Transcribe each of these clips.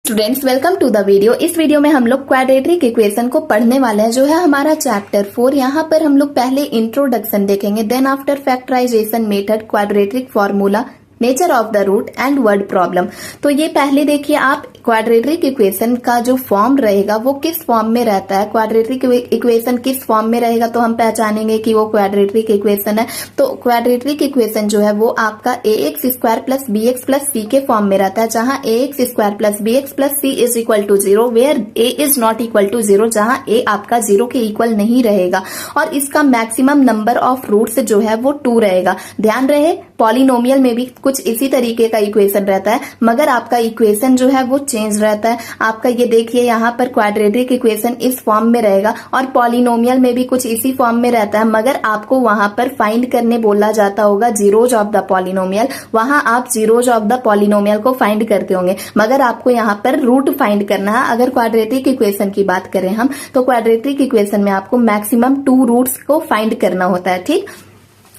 Students welcome to the video. इस video में हम लोग क्वाड्रेटिक इक्वेशन को पढ़ने वाले हैं, जो है हमारा चैप्टर 4। यहाँ पर हम लोग पहले इंट्रोडक्शन देखेंगे, then after factorization method, quadratic formula, nature of the root and word problem. तो ये पहले देखिए आप, क्वाड्रेटिक इक्वेशन का जो फॉर्म रहेगा वो किस फॉर्म में रहता है। क्वाड्रेटिक इक्वेशन किस फॉर्म में रहेगा तो हम पहचानेंगे कि वो क्वाड्रेटिक इक्वेशन है। तो क्वाड्रेटिक इक्वेशन जो है वो आपका ax square plus bx plus c के फॉर्म में रहता है, जहां ax square plus bx plus c is equal to 0, where a is not equal to 0, जहां a आपका 0 के इक्वल नहीं रहेगा। और इसका मैक्सिमम नंबर ऑफ रूट्स जो है वो 2 रहेगा। ध्यान रहे, पॉलिनोमियल में भी कुछ इसी तरीके का इक्वेशन रहता है, मगर आपका इक्वेशन जो है वो चेंज रहता है। आपका ये देखिए यहाँ पर क्वाड्रेटिक इक्वेशन इस फॉर्म में रहेगा और पॉलिनोमियल में भी कुछ इसी फॉर्म में रहता है, मगर आपको वहां पर फाइंड करने बोला जाता होगा जीरोज ऑफ द पॉलिनोमियल। वहां आप जीरोज ऑफ द पॉलिनोमियल को फाइंड करते होंगे, मगर आपको यहाँ पर रूट फाइंड करना है। अगर क्वाड्रेटिक इक्वेशन की बात करें हम, तो क्वाड्रेटिक इक्वेशन में आपको मैक्सिमम 2 रूट्स को फाइंड करना होता है। ठीक,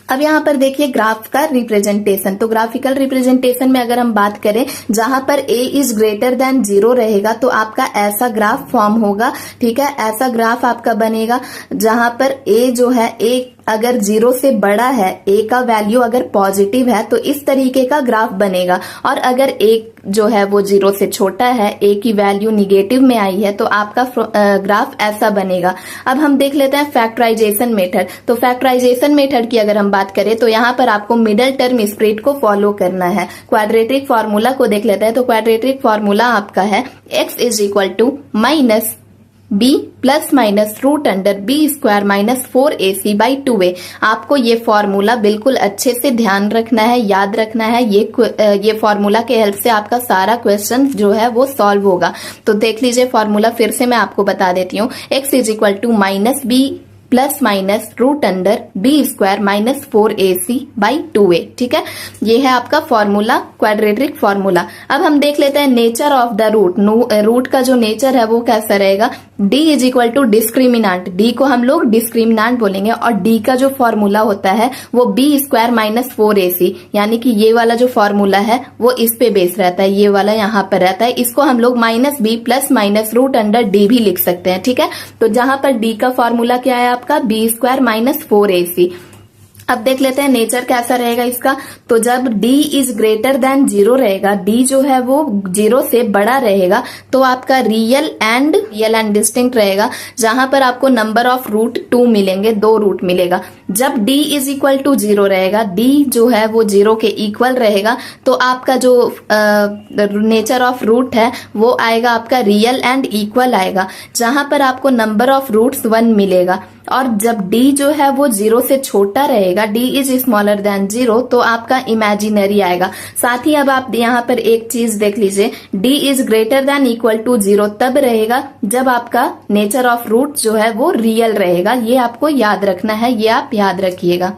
अब यहाँ पर देखिए ग्राफ का रिप्रेजेंटेशन। तो ग्राफिकल रिप्रेजेंटेशन में अगर हम बात करें, जहां पर a इज ग्रेटर देन 0 रहेगा तो आपका ऐसा ग्राफ फॉर्म होगा। ठीक है, ऐसा ग्राफ आपका बनेगा जहां पर a जो है, a अगर 0 से बड़ा है, a का वैल्यू अगर पॉजिटिव है तो इस तरीके का ग्राफ बनेगा। और अगर a जो है वो 0 से छोटा है, a की वैल्यू निगेटिव में आई है, तो आपका ग्राफ ऐसा बनेगा। अब हम देख लेते हैं फैक्टराइजेशन मेथड। तो फैक्टराइजेशन मेथड की अगर हम बात करें तो यहाँ पर आपको मिडल टर्म स्प्लिट को फॉलो करना है। क्वाड्रेटिक फॉर्मूला को देख लेते हैं। तो क्वाड्रेटिक फॉर्मूला आपका है x is equal to minus b plus minus root under b square minus 4ac by 2a। आपको ये फॉर्मूला बिल्कुल अच्छे से ध्यान रखना है, याद रखना है। ये फॉर्मूला के हेल्प से आपका सारा क्वेश्चन जो है वो सॉल्व होगा। तो देख लीजिए फॉर्मूला फिर से मैं आपको बता देती हूँ। x is equal to minus b plus minus root under b square minus 4ac by 2a। ठीक है, ये है आपका फॉर्मूला, क्वाड्रेटिक फॉर्मूला। अब हम देख लेते हैं nature of the root. Root का जो नेचर है वो कैसा रहेगा। d is equal to discriminant, d को हम लोग डिस्क्रिमिनांट बोलेंगे, और d का जो फॉर्मूला होता है वो b स्क्वायर माइनस 4ac, यानी कि ये वाला जो फॉर्मूला है वो इस पे बेस रहता है, ये वाला यहाँ पर रहता है। इसको हम लोग minus b plus minus root under d भी लिख सकते हैं। ठीक है, तो जहां पर d का फॉर्मूला क्या है आपका, b स्क्वायर माइनस 4ac। अब देख लेते हैं नेचर कैसा रहेगा इसका। तो जब d इज ग्रेटर देन 0 रहेगा, d जो है वो 0 से बड़ा रहेगा, तो आपका रियल एंड डिस्टिंक्ट रहेगा, जहां पर आपको नंबर ऑफ रूट 2 मिलेंगे, 2 रूट मिलेगा। जब d इज इक्वल टू 0 रहेगा, d जो है वो 0 के इक्वल रहेगा, तो आपका जो नेचर ऑफ रूट है वो आएगा आपका रियल एंड इक्वल आएगा, जहां पर आपको नंबर ऑफ रूट्स 1 मिलेगा। और जब d जो है वो 0 से छोटा रहेगा, d इज स्मॉलर देन 0, तो आपका इमेजिनरी आएगा। साथ ही अब आप यहाँ पर एक चीज देख लीजिए, d is greater than equal to 0 तब रहेगा जब आपका नेचर ऑफ रूट जो है वो रियल रहेगा। ये आपको याद रखना है, ये आप याद रखिएगा।